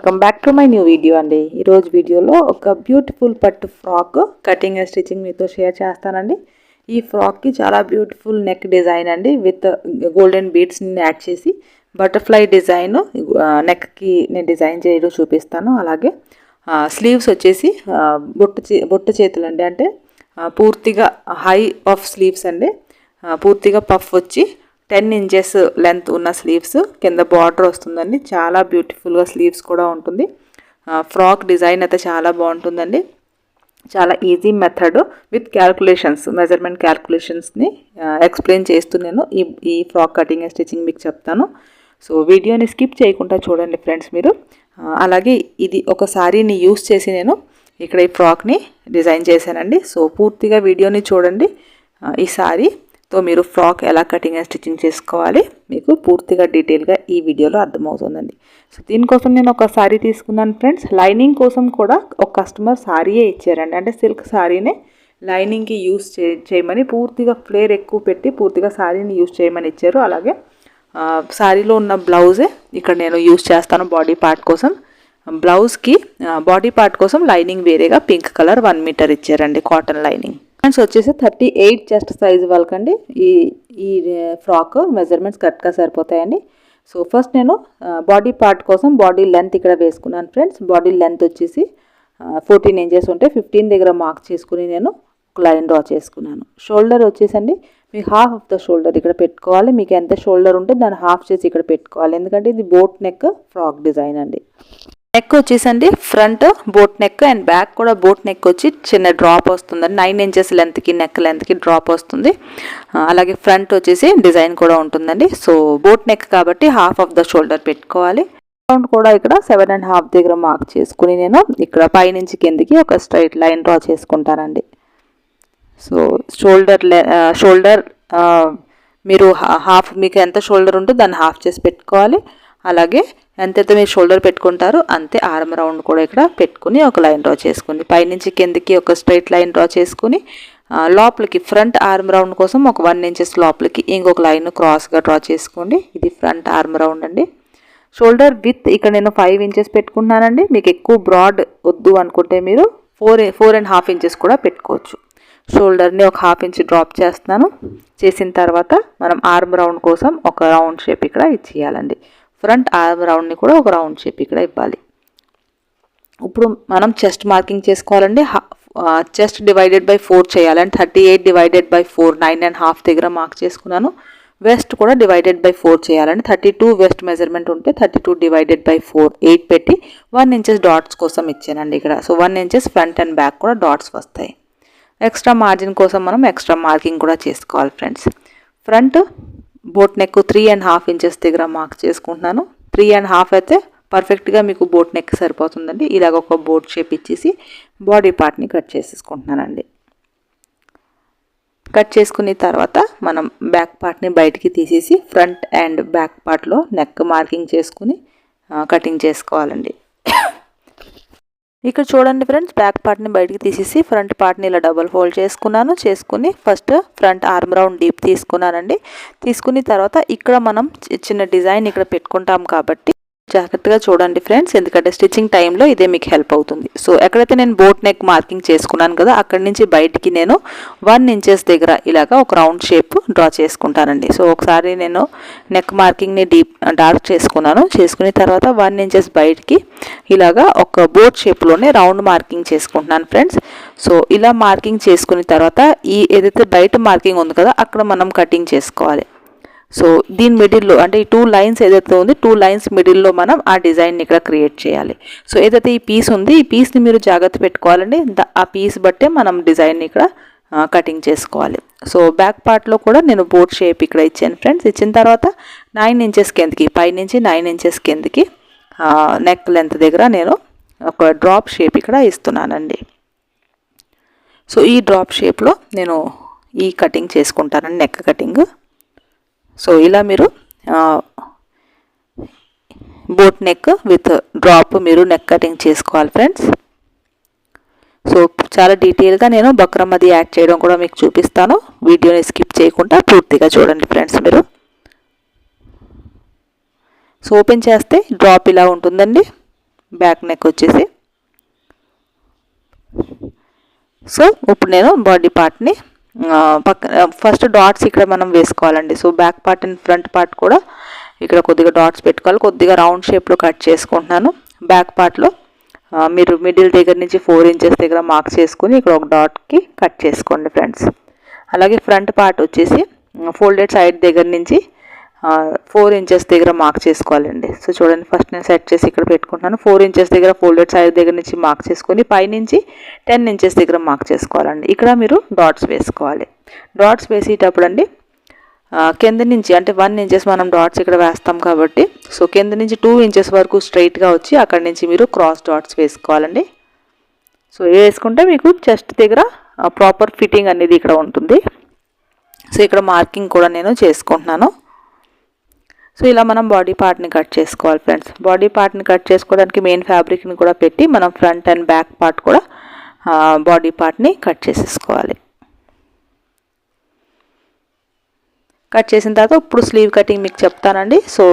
Welcome back to my new video అండి. ఈరోజు వీడియోలో ఒక బ్యూటిఫుల్ పట్టు ఫ్రాక్ కటింగ్ అండ్ స్టిచ్చింగ్ మీతో షేర్ చేస్తానండి. ఈ ఫ్రాక్కి చాలా బ్యూటిఫుల్ నెక్ డిజైన్ అండి, విత్ గోల్డెన్ బీడ్స్ని యాడ్ చేసి బటర్ఫ్లై డిజైన్ నెక్కి నేను డిజైన్ చేయడం చూపిస్తాను. అలాగే స్లీవ్స్ వచ్చేసి బొట్టు చేతులు అండి, అంటే పూర్తిగా హై పఫ్ స్లీవ్స్ అండి, పూర్తిగా పఫ్ వచ్చి 10 ఇంచెస్ లెంత్ ఉన్న స్లీవ్స్, కింద బార్డర్ వస్తుందండి. చాలా బ్యూటిఫుల్గా స్లీవ్స్ కూడా ఉంటుంది. ఫ్రాక్ డిజైన్ అయితే చాలా బాగుంటుందండి. చాలా easy method with calculations, measurement క్యాల్కులేషన్స్ని ఎక్స్ప్లెయిన్ చేస్తూ నేను ఈ ఫ్రాక్ కటింగ్ అండ్ స్టిచ్చింగ్ మీకు చెప్తాను. సో వీడియోని స్కిప్ చేయకుండా చూడండి ఫ్రెండ్స్ మీరు. అలాగే ఇది ఒక శారీని యూస్ చేసి నేను ఇక్కడ ఈ ఫ్రాక్ని డిజైన్ చేశానండి. సో పూర్తిగా వీడియోని చూడండి. ఈ శారీతో మీరు ఫ్రాక్ ఎలా కటింగ్ అండ్ స్టిచ్చింగ్ చేసుకోవాలి మీకు పూర్తిగా డీటెయిల్గా ఈ వీడియోలో అర్థమవుతుందండి. సో దీనికోసం నేను ఒక శారీ తీసుకున్నాను ఫ్రెండ్స్. లైనింగ్ కోసం కూడా ఒక కస్టమర్ శారీయే ఇచ్చారండి, అంటే సిల్క్ శారీనే లైనింగ్కి యూస్ చేయమని, పూర్తిగా ఫ్లేర్ ఎక్కువ పెట్టి పూర్తిగా శారీని యూస్ చేయమని ఇచ్చారు. అలాగే శారీలో ఉన్న బ్లౌజే ఇక్కడ నేను యూస్ చేస్తాను బాడీ పార్ట్ కోసం. బ్లౌజ్కి బాడీ పార్ట్ కోసం లైనింగ్ వేరేగా పింక్ కలర్ 1 మీటర్ ఇచ్చారండి, కాటన్ లైనింగ్. హ్యాండ్స్ వచ్చేసి 38 చెస్ట్ సైజ్ వాళ్ళకండి ఈ ఫ్రాక్ మెజర్మెంట్స్ కరెక్ట్గా సరిపోతాయండి. సో ఫస్ట్ నేను బాడీ పార్ట్ కోసం బాడీ లెంత్ ఇక్కడ వేసుకున్నాను ఫ్రెండ్స్. బాడీ లెంత్ వచ్చేసి 14 ఇంచెస్ ఉంటే 15 దగ్గర మార్క్ చేసుకుని నేను ఒక లైన్ డ్రా చేసుకున్నాను. షోల్డర్ వచ్చేసండి మీకు హాఫ్ ఆఫ్ ద షోల్డర్ ఇక్కడ పెట్టుకోవాలి. మీకు ఎంత షోల్డర్ ఉంటే దాన్ని హాఫ్ చేసి ఇక్కడ పెట్టుకోవాలి, ఎందుకంటే ఇది బోట్ నెక్ ఫ్రాక్ డిజైన్ అండి. నెక్ వచ్చేసండి front boat neck and back కూడా బోట్ నెక్ వచ్చి చిన్న డ్రాప్ వస్తుందండి. 9 ఇంచెస్ లెంత్కి నెక్ లెంత్కి డ్రాప్ వస్తుంది. అలాగే ఫ్రంట్ వచ్చేసి డిజైన్ కూడా ఉంటుందండి. సో బోట్ నెక్ కాబట్టి హాఫ్ ఆఫ్ ద షోల్డర్ పెట్టుకోవాలి. రౌండ్ కూడా ఇక్కడ 7.5 దగ్గర మార్క్ చేసుకుని నేను ఇక్కడ పైనుంచి కిందికి ఒక స్ట్రైట్ లైన్ డ్రా చేసుకుంటానండి. సో షోల్డర్ మీరు హాఫ్, మీకు ఎంత షోల్డర్ ఉంటే దాన్ని హాఫ్ చేసి పెట్టుకోవాలి. అలాగే ఎంతైతే మీరు షోల్డర్ పెట్టుకుంటారో అంతే ఆర్మ్ రౌండ్ కూడా ఇక్కడ పెట్టుకుని ఒక లైన్ డ్రా చేసుకుని పైనుంచి కిందకి ఒక స్ట్రైట్ లైన్ డ్రా చేసుకుని లోపలికి ఫ్రంట్ ఆర్మ్ రౌండ్ కోసం ఒక 1 ఇంచెస్ లోపలికి ఇంకొక లైన్ క్రాస్గా డ్రా చేసుకోండి. ఇది ఫ్రంట్ ఆర్మ్ రౌండ్ అండి. షోల్డర్ విత్ ఇక్కడ నేను 5 ఇంచెస్ పెట్టుకున్నానండి. మీకు ఎక్కువ బ్రాడ్ వద్దు అనుకుంటే మీరు 4.5 ఇంచెస్ కూడా పెట్టుకోవచ్చు. షోల్డర్ని ఒక 1/2 ఇంచ్ డ్రాప్ చేస్తున్నాను. చేసిన తర్వాత మనం ఆర్మ్ రౌండ్ కోసం ఒక రౌండ్ షేప్ ఇక్కడ ఇచ్చేయాలండి. ఫ్రంట్ ఆర్మ్ రౌండ్ని కూడా ఒక రౌండ్ షేప్ ఇక్కడ ఇవ్వాలి. ఇప్పుడు మనం చెస్ట్ మార్కింగ్ చేసుకోవాలండి. చెస్ట్ డివైడెడ్ బై 4 చేయాలండి. 38 డివైడెడ్ బై 4 9.5 దగ్గర మార్క్ చేసుకున్నాను. వెస్ట్ కూడా డివైడెడ్ బై 4 చేయాలండి. 32 వెస్ట్ మెజర్మెంట్ ఉంటే 32 డివైడెడ్ బై 4 8 పెట్టి 1 ఇంచెస్ డాట్స్ కోసం ఇచ్చానండి ఇక్కడ. So 1 inches front and back కూడా డాట్స్ వస్తాయి. ఎక్స్ట్రా మార్జిన్ కోసం మనం ఎక్స్ట్రా మార్కింగ్ కూడా చేసుకోవాలి friends. Front boat neck 3.5 inches దగ్గర మార్క్ చేసుకుంటున్నాను. 3.5 అయితే పర్ఫెక్ట్గా మీకు బోట్ నెక్ సరిపోతుందండి. ఇలాగ ఒక బోట్ షేప్ ఇచ్చేసి బాడీ పార్ట్ని కట్ చేసేసుకుంటున్నానండి. కట్ చేసుకున్న తర్వాత మనం బ్యాక్ పార్ట్ని బయటికి తీసేసి ఫ్రంట్ అండ్ బ్యాక్ పార్ట్లో నెక్ మార్కింగ్ చేసుకుని కటింగ్ చేసుకోవాలండి. ఇక్కడ చూడండి ఫ్రెండ్స్, బ్యాక్ పార్ట్ని బయటికి తీసేసి ఫ్రంట్ పార్ట్ని ఇలా డబుల్ ఫోల్డ్ చేసుకుని first front arm round deep తీసుకున్నానండి. తీసుకున్న తర్వాత ఇక్కడ మనం చిన్న డిజైన్ ఇక్కడ పెట్టుకుంటాం కాబట్టి జాగ్రత్తగా చూడండి ఫ్రెండ్స్, ఎందుకంటే స్టిచ్చింగ్ టైంలో ఇదే మీకు హెల్ప్ అవుతుంది. సో ఎక్కడైతే నేను బోట్ నెక్ మార్కింగ్ చేసుకున్నాను కదా, అక్కడి నుంచి బయటికి నేను 1 ఇంచెస్ దగ్గర ఇలాగా ఒక రౌండ్ షేప్ డ్రా చేసుకుంటానండి. సో ఒకసారి నేను నెక్ మార్కింగ్ని డార్క్ చేసుకున్నాను. చేసుకున్న తర్వాత 1 ఇంచెస్ బయటికి ఇలాగా ఒక బోట్ షేప్లోనే రౌండ్ మార్కింగ్ చేసుకుంటున్నాను ఫ్రెండ్స్. సో ఇలా మార్కింగ్ చేసుకున్న తర్వాత ఈ ఏదైతే బయట మార్కింగ్ ఉంది కదా, అక్కడ మనం కటింగ్ చేసుకోవాలి. సో దీని మిడిల్లో, అంటే ఈ 2 లైన్స్ ఏదైతే ఉంది 2 లైన్స్ మిడిల్లో మనం ఆ డిజైన్ని ఇక్కడ క్రియేట్ చేయాలి. సో ఏదైతే ఈ పీస్ ఉంది ఈ పీస్ని మీరు జాగ్రత్త పెట్టుకోవాలండి. ఆ పీస్ బట్టే మనం డిజైన్ని ఇక్కడ కటింగ్ చేసుకోవాలి. సో బ్యాక్ పార్ట్లో కూడా నేను బోట్ షేప్ ఇక్కడ ఇచ్చాను ఫ్రెండ్స్. ఇచ్చిన తర్వాత 9 ఇంచెస్ కిందకి, పైనుంచి 9 ఇంచెస్ కిందకి నెక్ లెంత్ దగ్గర నేను ఒక డ్రాప్ షేప్ ఇక్కడ ఇస్తున్నానండి. సో ఈ డ్రాప్ షేప్లో నేను ఈ కటింగ్ చేసుకుంటానండి, నెక్ కటింగ్. సో ఇలా మీరు బోట్ నెక్ విత్ డ్రాప్ మీరు నెక్ కటింగ్ చేసుకోవాలి ఫ్రెండ్స్. సో చాలా డీటెయిల్గా నేను బక్రమ్ అది యాడ్ చేయడం కూడా మీకు చూపిస్తాను. వీడియోని స్కిప్ చేయకుండా పూర్తిగా చూడండి ఫ్రెండ్స్ మీరు. సో ఓపెన్ చేస్తే డ్రాప్ ఇలా ఉంటుందండి. బ్యాక్ నెక్ వచ్చేసి. సో ఇప్పుడు నేను బాడీ పార్ట్ని ఫస్ట్ డాట్స్ ఇక్కడ మనం వేసుకోవాలండి. So back part and front part కూడా ఇక్కడ కొద్దిగా డాట్స్ పెట్టుకోవాలి. కొద్దిగా రౌండ్ షేప్లో కట్ చేసుకుంటున్నాను. బ్యాక్ పార్ట్లో మీరు మిడిల్ దగ్గర నుంచి 4 ఇంచెస్ దగ్గర మార్క్ చేసుకుని ఇక్కడ ఒక డాట్కి కట్ చేసుకోండి ఫ్రెండ్స్. అలాగే ఫ్రంట్ పార్ట్ వచ్చేసి ఫోల్డెడ్ సైడ్ దగ్గర నుంచి 4 ఇంచెస్ దగ్గర మార్క్ చేసుకోవాలండి. సో చూడండి, ఫస్ట్ నేను సెట్ చేసి ఇక్కడ పెట్టుకుంటున్నాను. 4 ఇంచెస్ దగ్గర ఫోల్డెడ్ సైడ్ దగ్గర నుంచి మార్క్ చేసుకొని పైనుంచి 10 ఇంచెస్ దగ్గర మార్క్ చేసుకోవాలండి. ఇక్కడ మీరు డాట్స్ వేసుకోవాలి. డాట్స్ వేసేటప్పుడు అండి కింద నుంచి అంటే 1 ఇంచెస్ మనం డాట్స్ ఇక్కడ వేస్తాం కాబట్టి సో కింద నుంచి 2 ఇంచెస్ వరకు స్ట్రైట్గా వచ్చి అక్కడి నుంచి మీరు క్రాస్ డాట్స్ వేసుకోవాలండి. సో వేసుకుంటే మీకు చెస్ట్ దగ్గర ప్రాపర్ ఫిట్టింగ్ అనేది ఇక్కడ ఉంటుంది. సో ఇక్కడ మార్కింగ్ కూడా నేను చేసుకుంటున్నాను. సో ఇలా మనం బాడీ పార్ట్ని కట్ చేసుకోవాలి ఫ్రెండ్స్. బాడీ పార్ట్ని కట్ చేసుకోవడానికి మెయిన్ ఫ్యాబ్రిక్ని కూడా పెట్టి మనం ఫ్రంట్ అండ్ బ్యాక్ పార్ట్ కూడా బాడీ పార్ట్ని కట్ చేసేసుకోవాలి. కట్ చేసిన తర్వాత ఇప్పుడు స్లీవ్ కటింగ్ మీకు చెప్తానండి. సో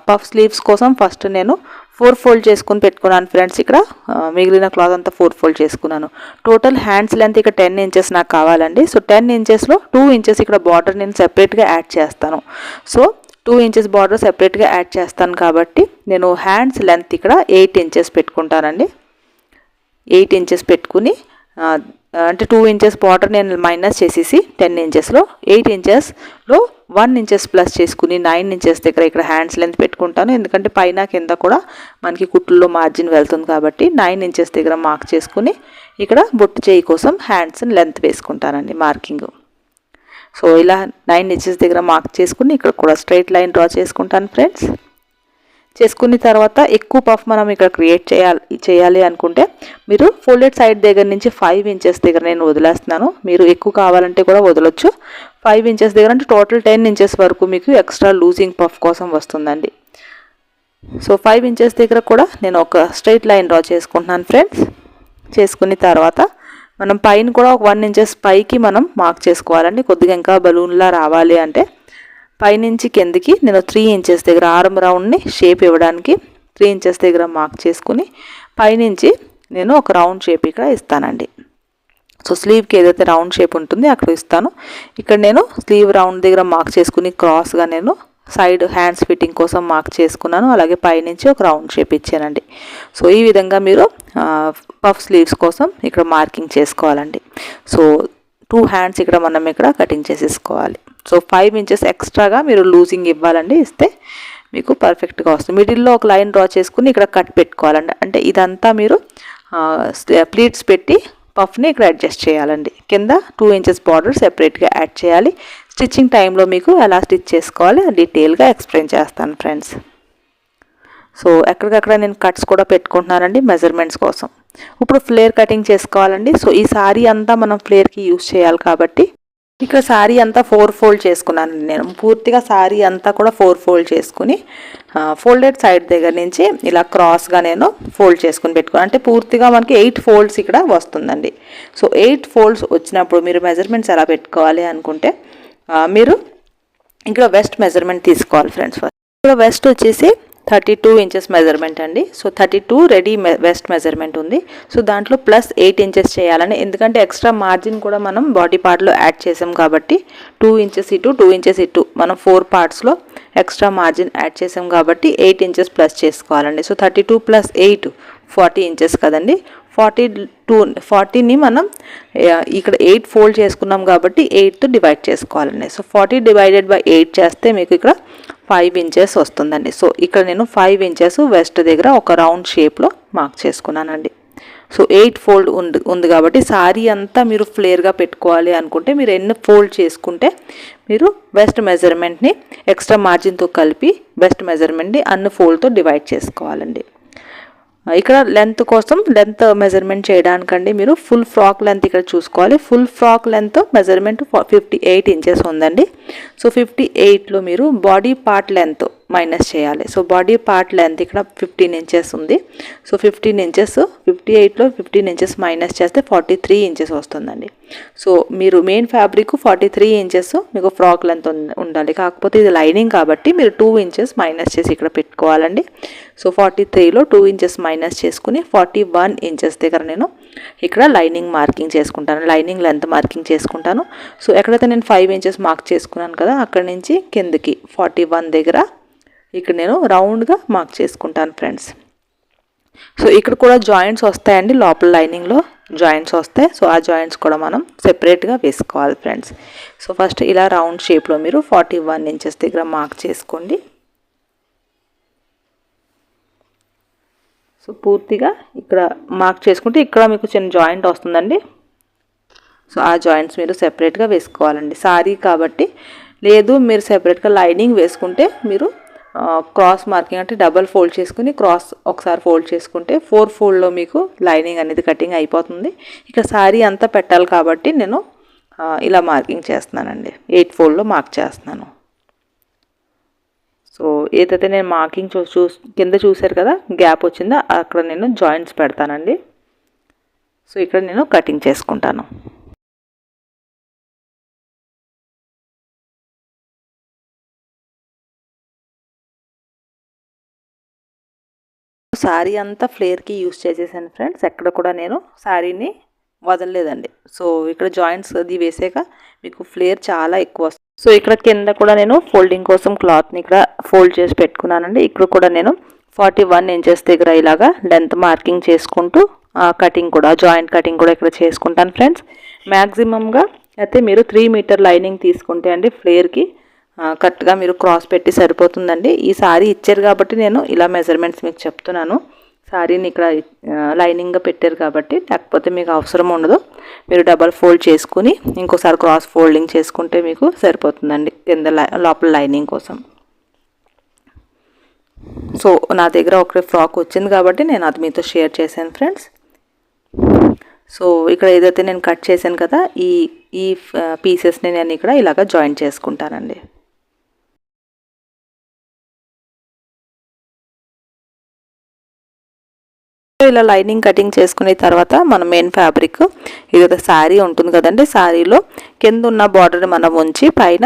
పఫ్ స్లీవ్స్ కోసం ఫస్ట్ నేను 4 ఫోల్డ్ చేసుకుని పెట్టుకున్నాను ఫ్రెండ్స్. ఇక్కడ మిగిలిన క్లాత్ అంతా 4 ఫోల్డ్ చేసుకున్నాను. టోటల్ హ్యాండ్స్ లెంత్ ఇక్కడ 10 ఇంచెస్ నాకు కావాలండి. సో 10 ఇంచెస్లో 2 ఇంచెస్ ఇక్కడ బార్డర్ నేను సెపరేట్గా యాడ్ చేస్తాను. సో 2 ఇంచెస్ బార్డర్ సెపరేట్గా యాడ్ చేస్తాను కాబట్టి నేను హ్యాండ్స్ లెంత్ ఇక్కడ 8 ఇంచెస్ పెట్టుకుంటానండి. 8 ఇంచెస్ పెట్టుకుని అంటే 2 ఇంచెస్ బార్డర్ నేను మైనస్ చేసేసి 10 ఇంచెస్లో 8 ఇంచెస్లో 1 ఇంచెస్ ప్లస్ చేసుకుని 9 ఇంచెస్ దగ్గర ఇక్కడ హ్యాండ్స్ లెంత్ పెట్టుకుంటాను. ఎందుకంటే పైన కింద కూడా మనకి కుట్టుల్లో మార్జిన్ వెళ్తుంది కాబట్టి 9 ఇంచెస్ దగ్గర మార్క్ చేసుకుని ఇక్కడ బొట్టు చేయి కోసం హ్యాండ్స్ లెంత్ వేసుకుంటానండి మార్కింగ్. సో ఇలా 9 ఇంచెస్ దగ్గర మార్క్ చేసుకుని ఇక్కడ కూడా స్ట్రైట్ లైన్ డ్రా చేసుకుంటాను ఫ్రెండ్స్. చేసుకున్న తర్వాత ఎక్కువ పఫ్ మనం ఇక్కడ క్రియేట్ చేయాలి అనుకుంటే మీరు ఫోల్డెడ్ సైడ్ దగ్గర నుంచి 5 ఇంచెస్ దగ్గర నేను వదిలేస్తున్నాను. మీరు ఎక్కువ కావాలంటే కూడా వదలొచ్చు. 5 ఇంచెస్ దగ్గర అంటే టోటల్ 10 ఇంచెస్ వరకు మీకు ఎక్స్ట్రా లూజింగ్ పఫ్ కోసం వస్తుందండి. సో 5 ఇంచెస్ దగ్గర కూడా నేను ఒక స్ట్రైట్ లైన్ డ్రా చేసుకుంటున్నాను ఫ్రెండ్స్. చేసుకున్న తర్వాత మనం పైన కూడా ఒక 1 ఇంచెస్ పైకి మనం మార్క్ చేసుకోవాలండి. కొద్దిగా ఇంకా బలూన్లా రావాలి అంటే పైనుంచి కిందకి నేను 3 ఇంచెస్ దగ్గర ఆర్మ్ రౌండ్ని షేప్ ఇవ్వడానికి 3 ఇంచెస్ దగ్గర మార్క్ చేసుకుని పైనుంచి నేను ఒక రౌండ్ షేప్ ఇక్కడ ఇస్తానండి. సో స్లీవ్కి ఏదైతే రౌండ్ షేప్ ఉంటుందో అక్కడ ఇస్తాను. ఇక్కడ నేను స్లీవ్ రౌండ్ దగ్గర మార్క్ చేసుకుని క్రాస్గా నేను సైడ్ హ్యాండ్స్ ఫిట్టింగ్ కోసం మార్క్ చేసుకున్నాను. అలాగే పైనుంచి ఒక రౌండ్ షేప్ ఇచ్చానండి. సో ఈ విధంగా మీరు పఫ్ స్లీవ్స్ కోసం ఇక్కడ మార్కింగ్ చేసుకోవాలండి. సో 2 హ్యాండ్స్ ఇక్కడ మనం ఇక్కడ కటింగ్ చేసేసుకోవాలి. సో 5 ఇంచెస్ ఎక్స్ట్రాగా మీరు లూజింగ్ ఇవ్వాలండి. ఇస్తే మీకు పర్ఫెక్ట్గా వస్తుంది. మిడిల్లో ఒక లైన్ డ్రా చేసుకుని ఇక్కడ కట్ పెట్టుకోవాలండి. అంటే ఇదంతా మీరు ప్లీట్స్ పెట్టి పఫ్ని ఇక్కడ అడ్జస్ట్ చేయాలండి. కింద 2 ఇంచెస్ బార్డర్ సెపరేట్గా యాడ్ చేయాలి. స్టిచ్చింగ్ టైంలో మీకు ఎలా స్టిచ్ చేసుకోవాలి డీటెయిల్గా ఎక్స్ప్లెయిన్ చేస్తాను ఫ్రెండ్స్. సో ఎక్కడికక్కడ నేను కట్స్ కూడా పెట్టుకుంటున్నానండి మెజర్మెంట్స్ కోసం. ఇప్పుడు ఫ్లేర్ కటింగ్ చేసుకోవాలండి. సో ఈ సారీ అంతా మనం ఫ్లేర్కి యూజ్ చేయాలి కాబట్టి ఇక్కడ సారీ అంతా 4 ఫోల్డ్ చేసుకున్నానండి. నేను పూర్తిగా సారీ అంతా కూడా 4 ఫోల్డ్ చేసుకుని ఫోల్డెడ్ సైడ్ దగ్గర నుంచి ఇలా క్రాస్గా నేను ఫోల్డ్ చేసుకుని పెట్టుకున్నాను. అంటే పూర్తిగా మనకి 8 ఫోల్డ్స్ ఇక్కడ వస్తుందండి. సో 8 ఫోల్డ్స్ వచ్చినప్పుడు మీరు మెజర్మెంట్స్ ఎలా పెట్టుకోవాలి అనుకుంటే మీరు ఇక్కడ వెస్ట్ మెజర్మెంట్ తీసుకోవాలి ఫ్రెండ్స్. ఇక్కడ వెస్ట్ వచ్చేసి 32 ఇంచెస్ మెజర్మెంట్ అండి. సో 32 రెడీ వెస్ట్ మెజర్మెంట్ ఉంది. సో దాంట్లో ప్లస్ 8 ఇంచెస్ చేయాలని, ఎందుకంటే ఎక్స్ట్రా మార్జిన్ కూడా మనం బాడీ పార్ట్లో యాడ్ చేసాం కాబట్టి 2 ఇంచెస్ ఇటు 2 ఇంచెస్ ఇటు మనం 4 పార్ట్స్లో ఎక్స్ట్రా మార్జిన్ యాడ్ చేసాం కాబట్టి 8 ఇంచెస్ ప్లస్ చేసుకోవాలండి. సో 32 ప్లస్ 8 40 ఇంచెస్ కదండి. 40ని మనం ఇక్కడ 8 ఫోల్డ్ చేసుకున్నాం కాబట్టి 8తో డివైడ్ చేసుకోవాలండి. సో 40 డివైడెడ్ బై 8 చేస్తే మీకు ఇక్కడ 5 ఇంచెస్ వస్తుందండి. సో ఇక్కడ నేను 5 ఇంచెస్ వెస్ట్ దగ్గర ఒక రౌండ్ షేప్లో మార్క్ చేసుకున్నానండి. సో 8 ఫోల్డ్ ఉంది కాబట్టి సారీ అంతా మీరు ఫ్లేర్గా పెట్టుకోవాలి అనుకుంటే మీరు ఎన్ని ఫోల్డ్ చేసుకుంటే మీరు వెస్ట్ మెజర్మెంట్ని ఎక్స్ట్రా మార్జిన్తో కలిపి వెస్ట్ మెజర్మెంట్ని అన్ని ఫోల్డ్తో డివైడ్ చేసుకోవాలండి. ఇక్కడ లెంత్ కోసం లెంత్ మెజర్మెంట్ చేయడానికండి మీరు ఫుల్ ఫ్రాక్ లెంత్ ఇక్కడ చూసుకోవాలి. Full frock length measurement 58 inches ఉందండి. సో 58లో మీరు బాడీ పార్ట్ లెంత్ మైనస్ చేయాలి. సో బాడీ పార్ట్ లెంత్ ఇక్కడ 15 ఇంచెస్ ఉంది. సో 15 ఇంచెస్ 58లో 15 ఇంచెస్ మైనస్ చేస్తే 43 ఇంచెస్ వస్తుందండి. సో మీరు మెయిన్ ఫ్యాబ్రిక్ 43 ఇంచెస్ మీకు ఫ్రాక్ లెంత్ ఉండాలి. కాకపోతే ఇది లైనింగ్ కాబట్టి మీరు 2 ఇంచెస్ మైనస్ చేసి ఇక్కడ పెట్టుకోవాలండి. సో 43లో 2 ఇంచెస్ మైనస్ చేసుకుని 41 ఇంచెస్ దగ్గర నేను ఇక్కడ లైనింగ్ మార్కింగ్ చేసుకుంటాను, లైనింగ్ లెంత్ మార్కింగ్ చేసుకుంటాను. సో ఎక్కడైతే నేను 5 ఇంచెస్ మార్క్ చేసుకున్నాను కదా, అక్కడి నుంచి కిందకి 41 దగ్గర ఇక్కడ నేను రౌండ్గా మార్క్ చేసుకుంటాను ఫ్రెండ్స్. సో ఇక్కడ కూడా జాయింట్స్ వస్తాయండి, లోపల లైనింగ్లో జాయింట్స్ వస్తాయి. సో ఆ జాయింట్స్ కూడా మనం సెపరేట్గా వేసుకోవాలి ఫ్రెండ్స్. సో ఫస్ట్ ఇలా రౌండ్ షేప్లో మీరు 41 ఇంచెస్ దగ్గర మార్క్ చేసుకోండి. సో పూర్తిగా ఇక్కడ మార్క్ చేసుకుంటే ఇక్కడ మీకు చిన్న జాయింట్ వస్తుందండి. సో ఆ జాయింట్స్ మీరు సెపరేట్గా వేసుకోవాలండి. సారీ కాబట్టి లేదు, మీరు సెపరేట్గా లైనింగ్ వేసుకుంటే మీరు క్రాస్ మార్కింగ్ అంటే డబల్ ఫోల్డ్ చేసుకుని క్రాస్ ఒకసారి ఫోల్డ్ చేసుకుంటే 4 ఫోల్డ్లో మీకు లైనింగ్ అనేది కటింగ్ అయిపోతుంది. ఇక సారీ అంతా పెట్టాలి కాబట్టి నేను ఇలా మార్కింగ్ చేస్తున్నానండి, 8 ఫోల్డ్లో మార్క్ చేస్తున్నాను. సో ఏదైతే నేను మార్కింగ్ కింద చూసారు కదా గ్యాప్ వచ్చిందో అక్కడ నేను జాయింట్స్ పెడతానండి. సో ఇక్కడ నేను కటింగ్ చేసుకుంటాను. శారీ అంతా ఫ్లేర్కి యూస్ చేసేసాను ఫ్రెండ్స్, ఎక్కడ కూడా నేను శారీని వదలలేదండి. సో ఇక్కడ జాయింట్స్ అది వేసాక మీకు ఫ్లేర్ చాలా ఎక్కువ వస్తుంది. సో ఇక్కడ కింద కూడా నేను ఫోల్డింగ్ కోసం క్లాత్ని ఇక్కడ ఫోల్డ్ చేసి పెట్టుకున్నానండి. ఇక్కడ కూడా నేను 41 ఇంచెస్ దగ్గర ఇలాగా లెంత్ మార్కింగ్ చేసుకుంటూ కటింగ్ కూడా జాయింట్ కటింగ్ కూడా ఇక్కడ చేసుకుంటాను ఫ్రెండ్స్. మ్యాక్సిమంగా అయితే మీరు 3 మీటర్ లైనింగ్ తీసుకుంటే అండి ఫ్లేర్కి కరెక్ట్గా మీరు క్రాస్ పెట్టి సరిపోతుందండి. ఈ సారీ ఇచ్చారు కాబట్టి నేను ఇలా మెజర్మెంట్స్ మీకు చెప్తున్నాను. సారీని ఇక్కడ లైనింగ్గా పెట్టారు కాబట్టి, లేకపోతే మీకు అవసరం ఉండదు. మీరు డబల్ ఫోల్డ్ చేసుకుని ఇంకోసారి క్రాస్ ఫోల్డింగ్ చేసుకుంటే మీకు సరిపోతుందండి కింద లోపల లైనింగ్ కోసం. సో నా దగ్గర ఒక ఫ్రాక్ వచ్చింది కాబట్టి నేను అది మీతో షేర్ చేశాను ఫ్రెండ్స్. సో ఇక్కడ ఏదైతే నేను కట్ చేశాను కదా ఈ పీసెస్ని నేను ఇక్కడ ఇలాగ జాయిన్ చేసుకుంటానండి. ఇలా లైనింగ్ కటింగ్ చేసుకున్న తర్వాత మన మెయిన్ ఫ్యాబ్రిక్ ఇది శారీ ఉంటుంది కదండి, శారీలో కింద ఉన్న బార్డర్ మనం ఉంచి పైన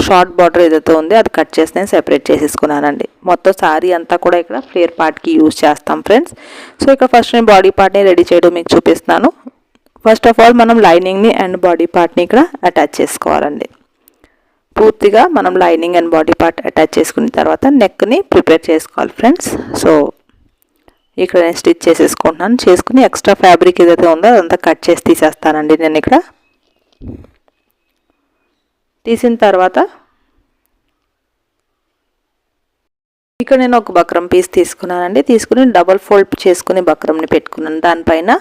షార్ట్ బార్డర్ ఏదైతే ఉందో అది కట్ చేసి నేను సెపరేట్ చేసేసుకున్నానండి. మొత్తం శారీ అంతా కూడా ఇక్కడ ఫ్లేర్ పార్ట్కి యూజ్ చేస్తాం ఫ్రెండ్స్. సో ఇక్కడ ఫస్ట్ నేను బాడీ పార్ట్ని రెడీ చేయడం మీకు చూపిస్తున్నాను. ఫస్ట్ ఆఫ్ ఆల్ మనం లైనింగ్ని అండ్ బాడీ పార్ట్ని ఇక్కడ అటాచ్ చేసుకోవాలండి. పూర్తిగా మనం lining and body part attach చేసుకున్న తర్వాత నెక్ని ప్రిపేర్ చేసుకోవాలి ఫ్రెండ్స్. సో ఇక్కడ నేను స్టిచ్ చేసేసుకుంటున్నాను. చేసుకుని ఎక్స్ట్రా ఫ్యాబ్రిక్ ఏదైతే ఉందో అదంతా కట్ చేసి తీసేస్తానండి. నేను ఇక్కడ తీసిన తర్వాత ఇక్కడ నేను ఒక బక్రం పీస్ తీసుకున్నానండి. తీసుకుని డబల్ ఫోల్డ్ చేసుకుని బక్రంని పెట్టుకున్నాను. దానిపైన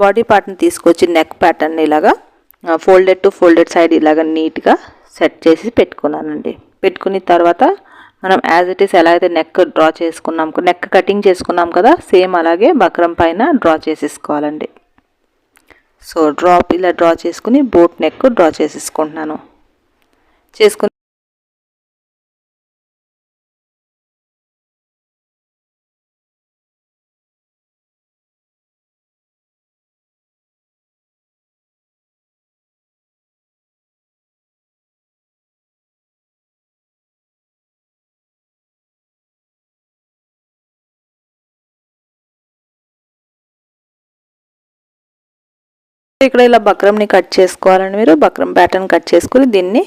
బాడీ పార్ట్ని తీసుకొచ్చి నెక్ ప్యాటర్న్ ఇలాగా ఫోల్డెడ్ టు ఫోల్డెడ్ సైడ్ ఇలాగ నీట్గా సెట్ చేసి పెట్టుకున్నానండి. పెట్టుకున్న తర్వాత మనం యాజ్ ఇట్ ఈస్ ఎలా అయితే నెక్ డ్రా చేసుకున్నాం, నెక్ కటింగ్ చేసుకున్నాం కదా, సేమ్ అలాగే బక్రం పైన డ్రా చేసేసుకోవాలండి. సో ఇలా డ్రా చేసుకుని బోట్ నెక్ డ్రా చేసేసుకుంటున్నాను. చేసుకుని ఇక్కడ ఇలా బక్రంని కట్ చేసుకోవాలండి. మీరు బక్రం ప్యాటర్న్ కట్ చేసుకుని దీన్ని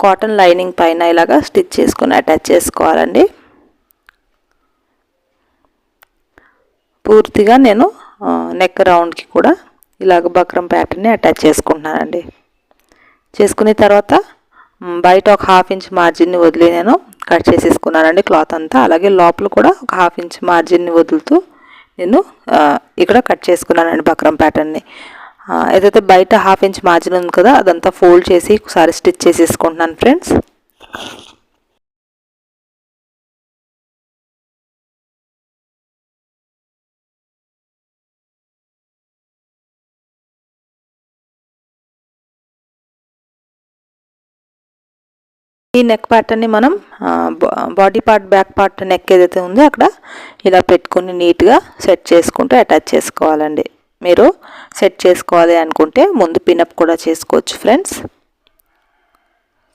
కాటన్ లైనింగ్ పైన ఇలాగా స్టిచ్ చేసుకుని అటాచ్ చేసుకోవాలండి. పూర్తిగా నేను నెక్ రౌండ్కి కూడా ఇలాగ బక్రం ప్యాటర్న్ని అటాచ్ చేసుకుంటున్నానండి. చేసుకున్న తర్వాత బయట ఒక 1/2 ఇంచ్ మార్జిన్ని వదిలి నేను కట్ చేసేసుకున్నానండి క్లాత్ అంతా. అలాగే లోపల కూడా ఒక 1/2 ఇంచ్ మార్జిన్ని వదులుతూ నేను ఇక్కడ కట్ చేసుకున్నానండి బక్రం ప్యాటర్న్ని. ఏదైతే బయట 1/2 ఇంచ్ మార్జిన్ ఉంది కదా అదంతా ఫోల్డ్ చేసి ఒకసారి స్టిచ్ చేసేసుకుంటున్నాను ఫ్రెండ్స్. ఈ నెక్ ప్యాటర్న్ని మనం body part back part neck ఏదైతే ఉందో అక్కడ ఇలా పెట్టుకుని నీట్గా సెట్ చేసుకుంటూ అటాచ్ చేసుకోవాలండి. మీరు సెట్ చేసుకోవాలి అనుకుంటే ముందు పినప్ కూడా చేసుకోవచ్చు ఫ్రెండ్స్.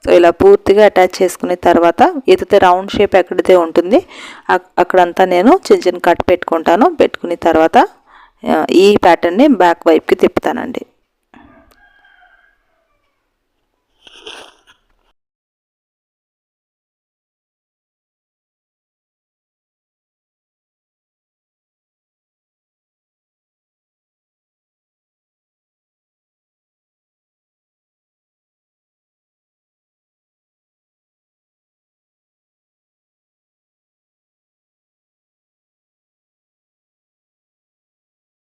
సో ఇలా పూర్తిగా అటాచ్ చేసుకున్న తర్వాత ఏదైతే రౌండ్ షేప్ ఎక్కడైతే ఉంటుంది అక్కడంతా నేను చిన్న చిన్న కట్ పెట్టుకుంటాను. పెట్టుకున్న తర్వాత ఈ ప్యాటర్న్ని బ్యాక్ వైపుకి తిప్పుతానండి.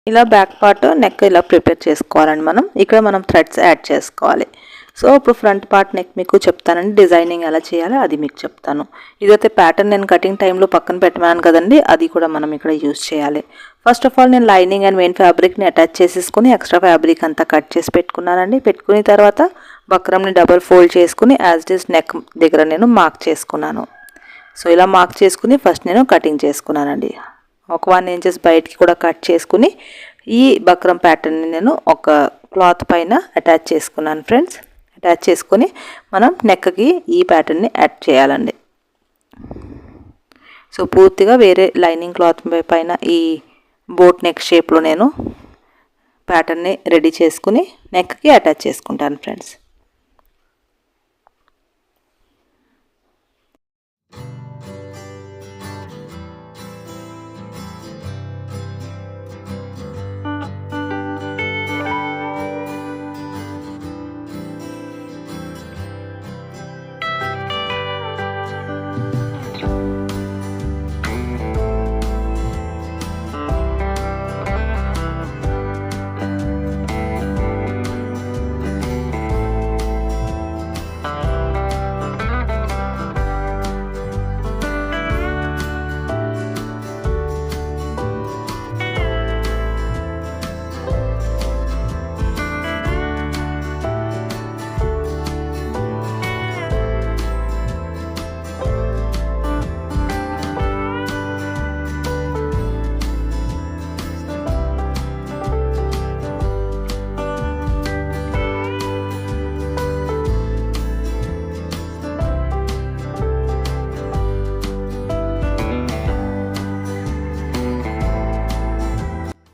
ఇలా బ్యాక్ పార్ట్ నెక్ ఇలా ప్రిపేర్ చేసుకోవాలండి. మనం థ్రెడ్స్ యాడ్ చేసుకోవాలి. సో ఇప్పుడు ఫ్రంట్ పార్ట్ నెక్ మీకు చెప్తానండి, డిజైనింగ్ ఎలా చేయాలో అది మీకు చెప్తాను. ఇదైతే ప్యాటర్న్ నేను కటింగ్ టైంలో పక్కన పెట్టమన్నాను కదండి, అది కూడా మనం ఇక్కడ యూజ్ చేయాలి. ఫస్ట్ ఆఫ్ ఆల్ నేను లైనింగ్ అండ్ మెయిన్ ఫ్యాబ్రిక్ని అటాచ్ చేసేసుకుని ఎక్స్ట్రా ఫ్యాబ్రిక్ అంతా కట్ చేసి పెట్టుకున్నానండి. పెట్టుకున్న తర్వాత బక్రంని డబల్ ఫోల్డ్ చేసుకుని యాజ్ ఇట్ ఈస్ నెక్ దగ్గర నేను మార్క్ చేసుకున్నాను. సో ఇలా మార్క్ చేసుకుని ఫస్ట్ నేను కటింగ్ చేసుకున్నానండి. ఒక 1 ఇంచెస్ బయటికి కూడా కట్ చేసుకుని ఈ బక్రం ప్యాటర్న్ని నేను ఒక క్లాత్ పైన అటాచ్ చేసుకున్నాను ఫ్రెండ్స్. అటాచ్ చేసుకొని మనం నెక్కి ఈ ప్యాటర్న్ని యాడ్ చేయాలండి. సో పూర్తిగా వేరే లైనింగ్ క్లాత్ పైన ఈ బోట్ నెక్ షేప్లో నేను ప్యాటర్న్ని రెడీ చేసుకుని నెక్కి అటాచ్ చేసుకుంటాను ఫ్రెండ్స్.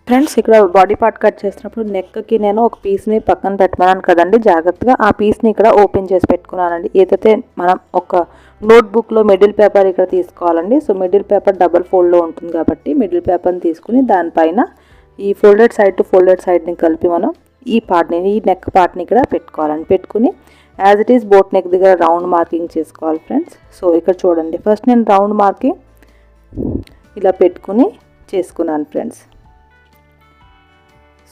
ఫ్రెండ్స్ ఇక్కడ బాడీ పార్ట్ కట్ చేసినప్పుడు నెక్కి నేను ఒక పీస్ని పక్కన పెట్టమన్నాను కదండి, జాగ్రత్తగా ఆ పీస్ని ఇక్కడ ఓపెన్ చేసి పెట్టుకున్నానండి. ఏదైతే మనం ఒక నోట్బుక్లో మిడిల్ పేపర్ ఇక్కడ తీసుకోవాలండి. సో మిడిల్ పేపర్ డబల్ ఫోల్డ్లో ఉంటుంది కాబట్టి మిడిల్ పేపర్ని తీసుకుని దానిపైన ఈ ఫోల్డెడ్ సైడ్ టు ఫోల్డెడ్ సైడ్ని కలిపి మనం ఈ నెక్ పార్ట్ని ఇక్కడ పెట్టుకోవాలండి. పెట్టుకుని as it is boat neck దగ్గర రౌండ్ మార్కింగ్ చేసుకోవాలి ఫ్రెండ్స్. సో ఇక్కడ చూడండి, ఫస్ట్ నేను రౌండ్ మార్కింగ్ ఇలా పెట్టుకుని చేసుకున్నాను ఫ్రెండ్స్.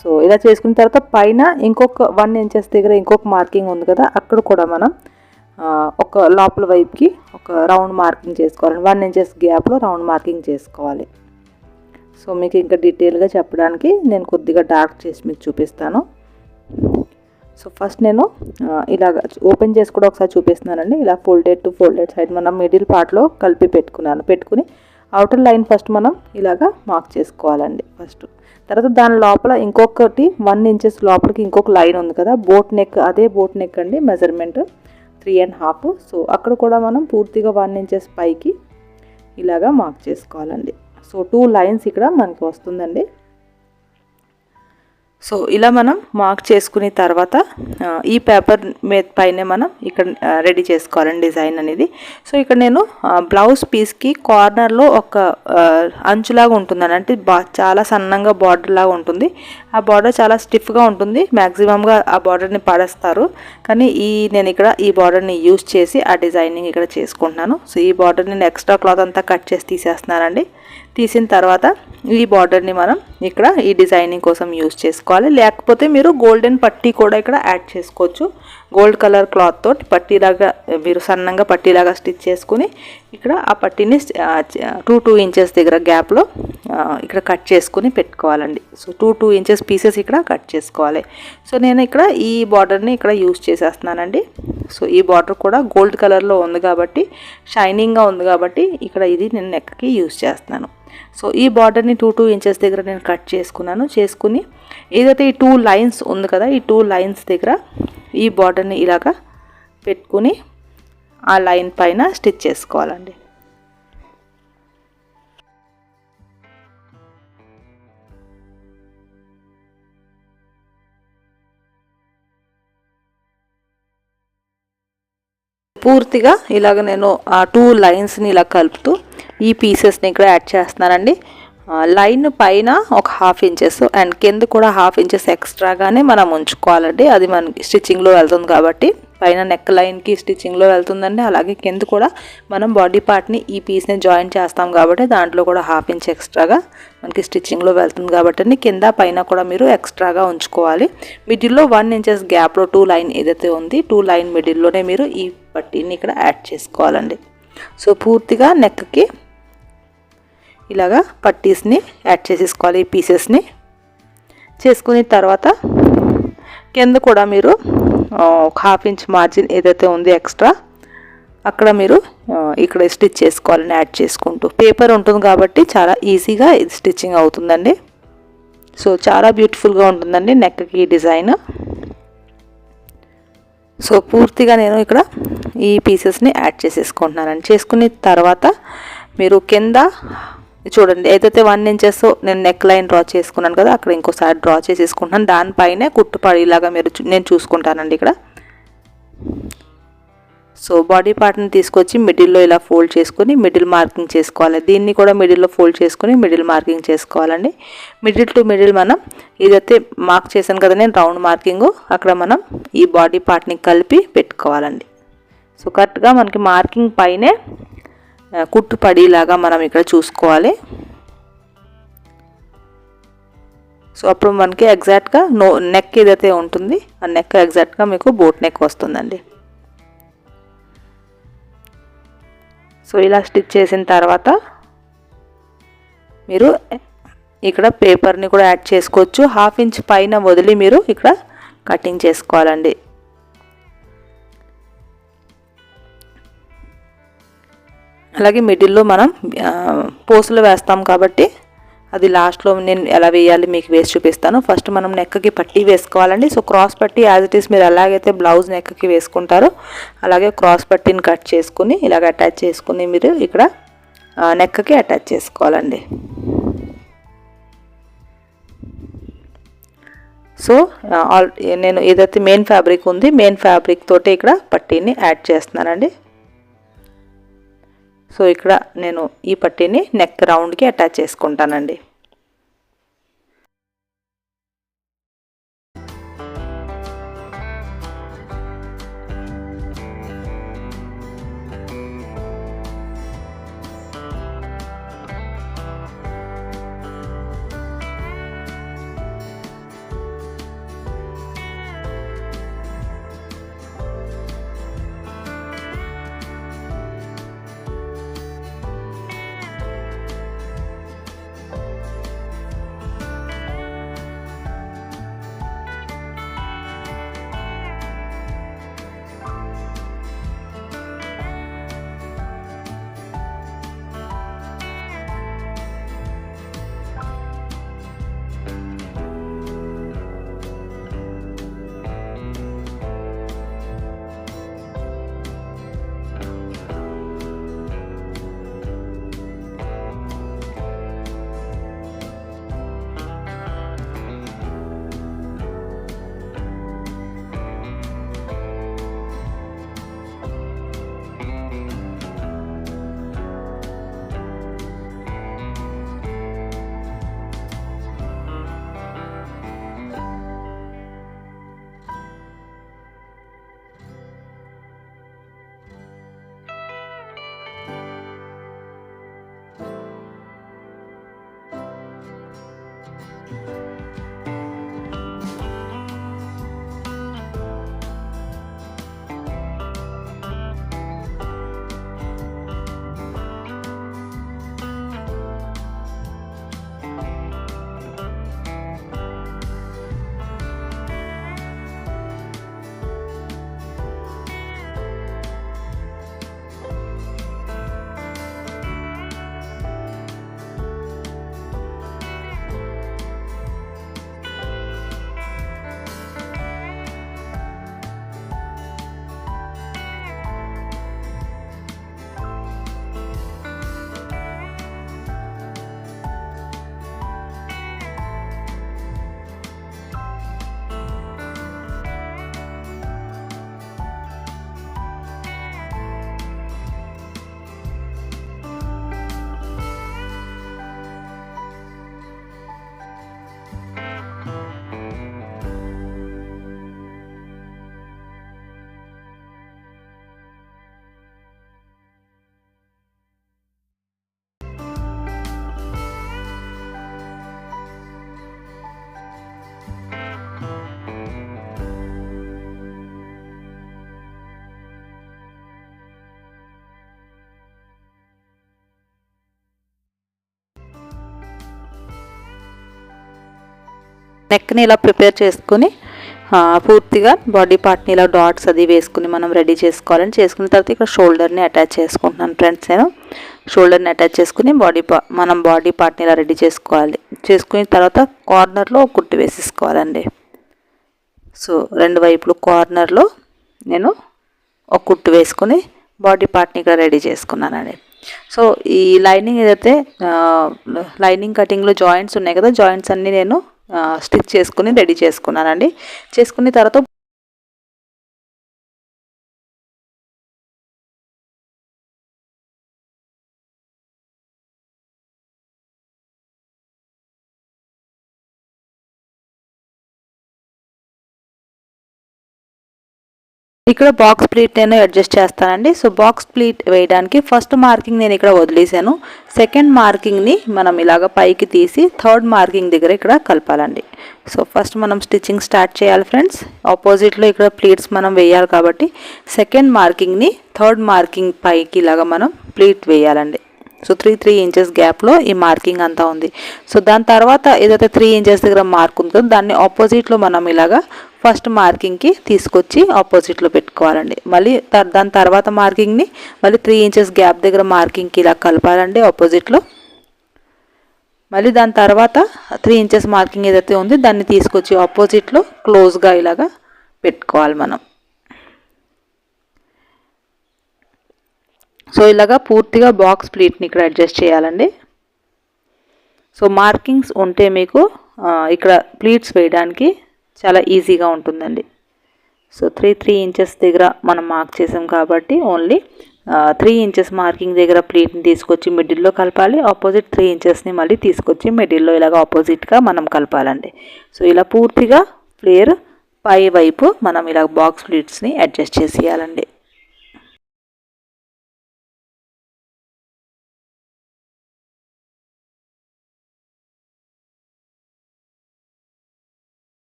సో ఇలా చేసుకున్న తర్వాత పైన ఇంకొక 1 ఇంచెస్ దగ్గర ఇంకొక మార్కింగ్ ఉంది కదా, అక్కడ కూడా మనం ఒక లోపల వైపుకి ఒక రౌండ్ మార్కింగ్ చేసుకోవాలి. 1 ఇంచెస్ గ్యాప్లో రౌండ్ మార్కింగ్ చేసుకోవాలి. సో మీకు ఇంకా డీటెయిల్గా చెప్పడానికి నేను కొద్దిగా డార్క్ చేసి మీకు చూపిస్తాను. సో ఫస్ట్ నేను ఇలాగ ఓపెన్ చేసి కూడా ఒకసారి చూపిస్తున్నానండి. ఇలా ఫోల్డెడ్ టు ఫోల్డెడ్ సైడ్ మనం మిడిల్ పార్ట్లో కలిపి పెట్టుకుని అవుటర్ లైన్ ఫస్ట్ మనం ఇలాగా మార్క్ చేసుకోవాలండి ఫస్ట్. తర్వాత దాని లోపల ఇంకొకటి 1 ఇంచెస్ లోపలికి ఇంకొక లైన్ ఉంది కదా, బోట్ నెక్, అదే బోట్ నెక్ అండి, మెజర్మెంట్ 3.5. సో అక్కడ కూడా మనం పూర్తిగా 1 ఇంచెస్ పైకి ఇలాగా మార్క్ చేసుకోవాలండి. సో 2 లైన్స్ ఇక్కడ మనకి వస్తుందండి. సో ఇలా మనం మార్క్ చేసుకున్న తర్వాత ఈ పేపర్ పైనే మనం ఇక్కడ రెడీ చేసుకోవాలండి డిజైన్ అనేది. సో ఇక్కడ నేను బ్లౌజ్ పీస్కి కార్నర్లో ఒక అంచులాగా ఉంటుందని, అంటే చాలా సన్నంగా బార్డర్ లాగా ఉంటుంది. ఆ బార్డర్ చాలా స్టిఫ్గా ఉంటుంది, మ్యాక్సిమంగా ఆ బార్డర్ని పడేస్తారు. కానీ నేను ఇక్కడ ఈ బార్డర్ని యూజ్ చేసి ఆ డిజైనింగ్ ఇక్కడ చేసుకుంటున్నాను. సో ఈ బార్డర్ని నేను ఎక్స్ట్రా క్లాత్ అంతా కట్ చేసి తీసేస్తున్నానండి. తీసిన తర్వాత ఈ బార్డర్ని మనం ఇక్కడ ఈ డిజైనింగ్ కోసం యూజ్ చేసుకోవాలి. లేకపోతే మీరు గోల్డెన్ పట్టీ కూడా ఇక్కడ యాడ్ చేసుకోవచ్చు. గోల్డ్ కలర్ క్లాత్ తోటి పట్టీలాగా మీరు సన్నంగా పట్టీలాగా స్టిచ్ చేసుకుని ఇక్కడ ఆ పట్టీని 2 ఇంచెస్ దగ్గర గ్యాప్లో ఇక్కడ కట్ చేసుకుని పెట్టుకోవాలండి. సో 2 ఇంచెస్ పీసెస్ ఇక్కడ కట్ చేసుకోవాలి. సో నేను ఇక్కడ ఈ బార్డర్ని ఇక్కడ యూజ్ చేసేస్తున్నానండి. సో ఈ బార్డర్ కూడా గోల్డ్ కలర్లో ఉంది కాబట్టి షైనింగ్గా ఉంది కాబట్టి ఇక్కడ ఇది నేను నెక్కి యూజ్ చేస్తున్నాను. సో ఈ బార్డర్ని 2 ఇంచెస్ దగ్గర నేను కట్ చేసుకుని ఏదైతే ఈ 2 లైన్స్ ఉంది కదా, ఈ 2 లైన్స్ దగ్గర ఈ బార్డర్ని ఇలాగా పెట్టుకుని ఆ లైన్ పైన స్టిచ్ చేసుకోవాలండి. పూర్తిగా ఇలాగ నేను ఆ 2 లైన్స్ని ఇలా కలుపుతూ ఈ పీసెస్ని ఇక్కడ యాడ్ చేస్తున్నానండి. లైన్ పైన ఒక 1/2 ఇంచెస్ అండ్ కింద కూడా 1/2 ఇంచెస్ ఎక్స్ట్రాగానే మనం ఉంచుకోవాలండి. అది మనకి స్టిచ్చింగ్లో వెళ్తుంది కాబట్టి పైన నెక్ లైన్కి స్టిచ్చింగ్లో వెళ్తుందండి. అలాగే కింద కూడా మనం బాడీ పార్ట్ని ఈ పీస్ని జాయిన్ చేస్తాం కాబట్టి దాంట్లో కూడా 1/2 ఇంచ్ ఎక్స్ట్రాగా మనకి స్టిచ్చింగ్లో వెళ్తుంది కాబట్టి కింద పైన కూడా మీరు ఎక్స్ట్రాగా ఉంచుకోవాలి. మిడిల్లో 1 ఇంచెస్ గ్యాప్లో 2 లైన్ ఏదైతే ఉంది 2 లైన్ మిడిల్లోనే మీరు ఈ పట్టీని ఇక్కడ యాడ్ చేసుకోవాలండి. సో పూర్తిగా నెక్కి ఇలాగా పట్టీస్ని యాడ్ చేసేసుకోవాలి. ఈ పీసెస్ని చేసుకున్న తర్వాత కింద కూడా మీరు ఒక 1/2 ఇంచ్ మార్జిన్ ఏదైతే ఉంది ఎక్స్ట్రా అక్కడ మీరు ఇక్కడ స్టిచ్ చేసుకోవాలని యాడ్ చేసుకుంటూ పేపర్ ఉంటుంది కాబట్టి చాలా ఈజీగా ఇది స్టిచ్చింగ్ అవుతుందండి. సో చాలా బ్యూటిఫుల్గా ఉంటుందండి నెక్కి డిజైన్. సో పూర్తిగా నేను ఇక్కడ ఈ పీసెస్ని యాడ్ చేసేసుకుంటున్నానండి. చేసుకున్న తర్వాత మీరు కింద చూడండి ఏదైతే 1 ఇంచెస్ నేను నెక్ లైన్ డ్రా చేసుకున్నాను కదా అక్కడ ఇంకోసారి డ్రా చేసేసుకుంటున్నాను. దానిపైనే కుట్టుపడేలాగా నేను చూసుకుంటానండి ఇక్కడ. సో బాడీ పార్ట్ని తీసుకొచ్చి మిడిల్లో ఇలా ఫోల్డ్ చేసుకుని మిడిల్ మార్కింగ్ చేసుకోవాలి. దీన్ని కూడా మిడిల్లో ఫోల్డ్ చేసుకుని మిడిల్ మార్కింగ్ చేసుకోవాలండి. మిడిల్ టు మిడిల్ మనం ఏదైతే మార్క్ చేశాను కదా నేను రౌండ్ మార్కింగ్ అక్కడ మనం ఈ బాడీ పార్ట్ని కలిపి పెట్టుకోవాలండి. సో కరెక్ట్గా మనకి మార్కింగ్ పైనే కుట్టు పడేలాగా మనం ఇక్కడ చూసుకోవాలి. సో అప్పుడు మనకి ఎగ్జాక్ట్గా నెక్ ఏదైతే ఉంటుంది ఆ నెక్ ఎగ్జాక్ట్గా మీకు బోట్ నెక్ వస్తుందండి. సో ఇలా స్టిచ్ చేసిన తర్వాత మీరు ఇక్కడ పేపర్ని కూడా యాడ్ చేసుకోవచ్చు. 1/2 ఇంచ్ పైన వదిలి మీరు ఇక్కడ కటింగ్ చేసుకోవాలండి. అలాగే మిడిల్లో మనం పోసులు వేస్తాం కాబట్టి అది లాస్ట్లో నేను ఎలా వేయాలి మీకు వేసి చూపిస్తాను. ఫస్ట్ మనం నెక్కి పట్టీ వేసుకోవాలండి. సో క్రాస్ పట్టీ యాజ్ ఇట్ ఈస్ మీరు ఎలాగైతే బ్లౌజ్ నెక్కి వేసుకుంటారో అలాగే క్రాస్ పట్టీని కట్ చేసుకుని ఇలాగ అటాచ్ చేసుకుని మీరు ఇక్కడ నెక్కి అటాచ్ చేసుకోవాలండి. సో నేను ఏదైతే మెయిన్ ఫ్యాబ్రిక్ ఉంది మెయిన్ ఫ్యాబ్రిక్ తోటి ఇక్కడ పట్టీని యాడ్ చేస్తున్నానండి. సో ఇక్కడ నేను ఈ పట్టీని నెక్ రౌండ్కి అటాచ్ చేసుకుంటానండి. నెక్ని ఇలా ప్రిపేర్ చేసుకుని పూర్తిగా బాడీ పార్ట్ని ఇలా డాట్స్ అది వేసుకుని మనం రెడీ చేసుకోవాలని చేసుకున్న తర్వాత ఇక్కడ షోల్డర్ని అటాచ్ చేసుకుంటున్నాను ఫ్రెండ్స్. నేను షోల్డర్ని అటాచ్ చేసుకుని మనం బాడీ పార్ట్ని ఇలా రెడీ చేసుకోవాలి. చేసుకున్న తర్వాత కార్నర్లో కుట్టు వేసేసుకోవాలండి. సో రెండు వైపులు కార్నర్లో నేను ఒక కుట్టు వేసుకుని బాడీ పార్ట్ని ఇక్కడ రెడీ చేసుకున్నానండి. సో ఈ లైనింగ్ ఏదైతే లైనింగ్ కటింగ్లో జాయింట్స్ ఉన్నాయి కదా, జాయింట్స్ అన్నీ నేను స్టిచ్ చేసుకుని రెడీ చేసుకున్నానండి. చేసుకున్న తర్వాత ఇక్కడ బాక్స్ ప్లీట్ నేను అడ్జస్ట్ చేస్తానండి. సో బాక్స్ ప్లీట్ వేయడానికి ఫస్ట్ మార్కింగ్ నేను ఇక్కడ వదిలేసాను. సెకండ్ మార్కింగ్ని మనం ఇలాగ పైకి తీసి థర్డ్ మార్కింగ్ దగ్గర ఇక్కడ కలపాలండి. సో ఫస్ట్ మనం స్టిచ్చింగ్ స్టార్ట్ చేయాలి ఫ్రెండ్స్. ఆపోజిట్లో ఇక్కడ ప్లీట్స్ మనం వేయాలి కాబట్టి సెకండ్ మార్కింగ్ని థర్డ్ మార్కింగ్ పైకి ఇలాగ మనం ప్లీట్ వేయాలండి. సో 3 ఇంచెస్ గ్యాప్లో ఈ మార్కింగ్ అంతా ఉంది. సో దాని తర్వాత ఏదైతే 3 ఇంచెస్ దగ్గర మార్క్ ఉందో దాన్ని ఆపోజిట్లో మనం ఇలాగా ఫస్ట్ మార్కింగ్కి తీసుకొచ్చి ఆపోజిట్లో పెట్టుకోవాలండి. మళ్ళీ దాని తర్వాత మార్కింగ్ని మళ్ళీ 3 ఇంచెస్ గ్యాప్ దగ్గర మార్కింగ్కి ఇలా కలపాలండి ఆపోజిట్లో. మళ్ళీ దాని తర్వాత 3 ఇంచెస్ మార్కింగ్ ఏదైతే ఉందో దాన్ని తీసుకొచ్చి ఆపోజిట్లో క్లోజ్గా ఇలాగా పెట్టుకోవాలి మనం. సో ఇలాగా పూర్తిగా బాక్స్ ప్లీట్ని ఇక్కడ అడ్జస్ట్ చేయాలండి. సో మార్కింగ్స్ ఉంటే మీకు ఇక్కడ ప్లీట్స్ వేయడానికి చాలా ఈజీగా ఉంటుందండి. సో 3 ఇంచెస్ దగ్గర మనం మార్క్ చేసాం కాబట్టి ఓన్లీ 3 ఇంచెస్ మార్కింగ్ దగ్గర ప్లీట్ని తీసుకొచ్చి మిడిల్లో కలపాలి. ఆపోజిట్ 3 ఇంచెస్ని మళ్ళీ తీసుకొచ్చి మిడిల్లో ఇలాగ ఆపోజిట్గా మనం కలపాలండి. సో ఇలా పూర్తిగా ఫ్లేర్ పై వైపు మనం ఇలా బాక్స్ ప్లీట్స్ని అడ్జస్ట్ చేసేయాలండి.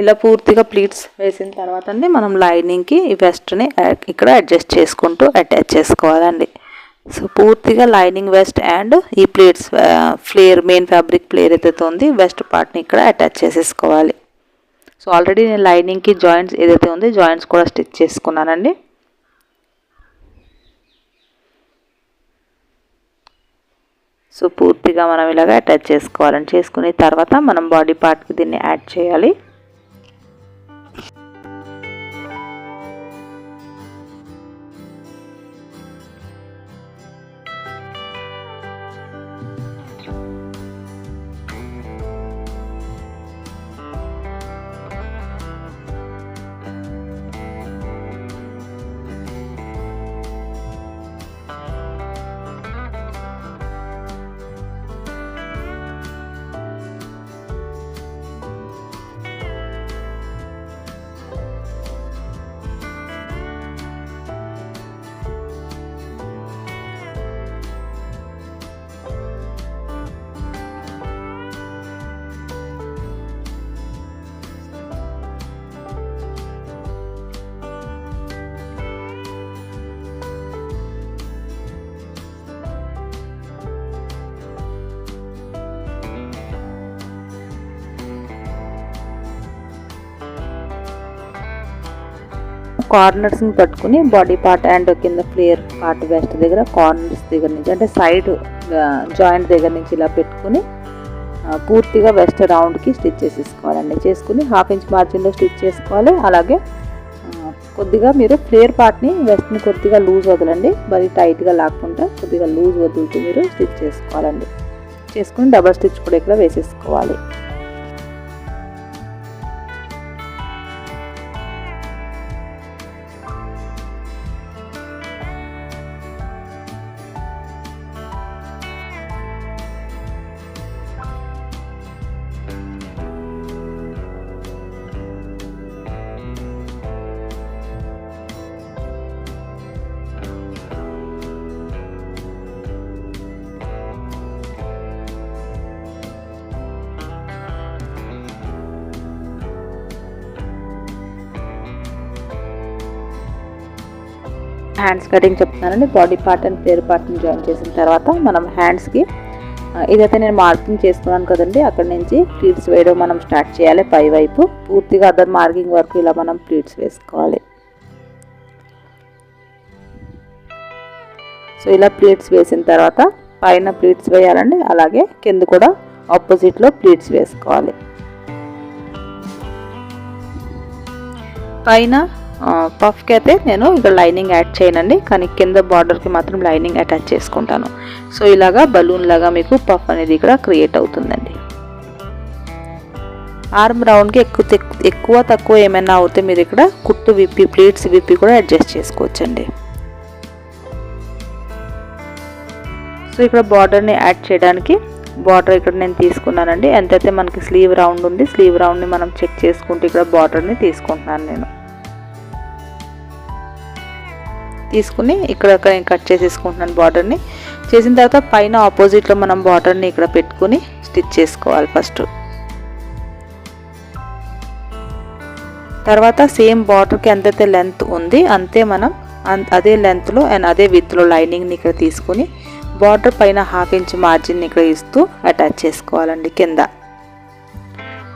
ఇలా పూర్తిగా ప్లీట్స్ వేసిన తర్వాత అండి మనం లైనింగ్కి ఈ వెస్ట్ని ఇక్కడ అడ్జస్ట్ చేసుకుంటూ అటాచ్ చేసుకోవాలండి. సో పూర్తిగా లైనింగ్ వెస్ట్ అండ్ ఈ pleats flare main fabric flare ఏదైతే ఉంది వెస్ట్ పార్ట్ని ఇక్కడ అటాచ్ చేసేసుకోవాలి. సో ఆల్రెడీ నేను లైనింగ్కి జాయింట్స్ ఏదైతే ఉందో జాయింట్స్ కూడా స్టిచ్ చేసుకున్నానండి. సో పూర్తిగా మనం ఇలాగ అటాచ్ చేసుకోవాలని చేసుకున్న తర్వాత మనం బాడీ పార్ట్కి దీన్ని యాడ్ చేయాలి. కార్నర్స్ని పట్టుకుని బాడీ పార్ట్ అండ్ కింద ఫ్లేర్ పార్ట్ వెస్ట్ దగ్గర కార్నర్స్ దగ్గర నుంచి అంటే సైడ్ జాయింట్ దగ్గర నుంచి ఇలా పెట్టుకుని పూర్తిగా వెస్ట్ రౌండ్కి స్టిచ్ చేసేసుకోవాలండి. చేసుకుని 1/2 ఇంచ్ మార్జిన్లో స్టిచ్ చేసుకోవాలి. అలాగే కొద్దిగా మీరు ఫ్లేర్ పార్ట్ని వెస్ట్ని కొద్దిగా లూజ్ వదలండి, మరి టైట్గా లాక్కుండా కొద్దిగా లూజ్ వదులుతూ మీరు స్టిచ్ చేసుకోవాలండి. చేసుకుని డబల్ స్టిచ్ కూడా ఇక్కడ వేసేసుకోవాలి. హ్యాండ్స్ కటింగ్ చెప్తున్నానండి. బాడీ పార్ట్ అండ్ ఫ్లేర్ పార్ట్ని జాయిన్ చేసిన తర్వాత మనం హ్యాండ్స్కి ఇదైతే నేను మార్కింగ్ చేసుకున్నాను కదండి, అక్కడ నుంచి ప్లీట్స్ వేయడం మనం స్టార్ట్ చేయాలి. పై వైపు పూర్తిగా అదర్ మార్కింగ్ వరకు ఇలా మనం ప్లీట్స్ వేసుకోవాలి. సో ఇలా ప్లీట్స్ వేసిన తర్వాత పైన ప్లీట్స్ వేయాలండి, అలాగే కింద కూడా ఆపోజిట్లో ప్లీట్స్ వేసుకోవాలి. పైన పఫ్కి అయితే నేను ఇక్కడ లైనింగ్ యాడ్ చేయనండి, కానీ కింద బార్డర్కి మాత్రం లైనింగ్ అటాచ్ చేసుకుంటాను. సో ఇలాగా బలూన్ లాగా మీకు పఫ్ అనేది ఇక్కడ క్రియేట్ అవుతుందండి. ఆర్మ్ రౌండ్కి ఎక్కువ తక్కువ ఏమైనా అవుతే మీరు ఇక్కడ కుట్టు విప్పి ప్లీట్స్ విప్పి కూడా అడ్జస్ట్ చేసుకోవచ్చండి. సో ఇక్కడ బార్డర్ని యాడ్ చేయడానికి బార్డర్ ఇక్కడ నేను తీసుకున్నానండి. ఎంతైతే మనకి స్లీవ్ రౌండ్ ఉంది, స్లీవ్ రౌండ్ని మనం చెక్ చేసుకుంటూ ఇక్కడ బార్డర్ని తీసుకుంటున్నాను. నేను తీసుకుని ఇక్కడ నేను కట్ చేసేసుకుంటున్నాను. బార్డర్ని చేసిన తర్వాత పైన ఆపోజిట్లో మనం బార్డర్ని ఇక్కడ పెట్టుకుని స్టిచ్ చేసుకోవాలి ఫస్ట్. తర్వాత సేమ్ బార్డర్కి ఎంతైతే లెంత్ ఉంది అంతే మనం అదే లెంత్లో అండ్ అదే విత్లో లైనింగ్ని ఇక్కడ తీసుకుని బార్డర్ పైన 1/2 ఇంచ్ మార్జిన్ ఇక్కడ ఇస్తూ అటాచ్ చేసుకోవాలండి. కింద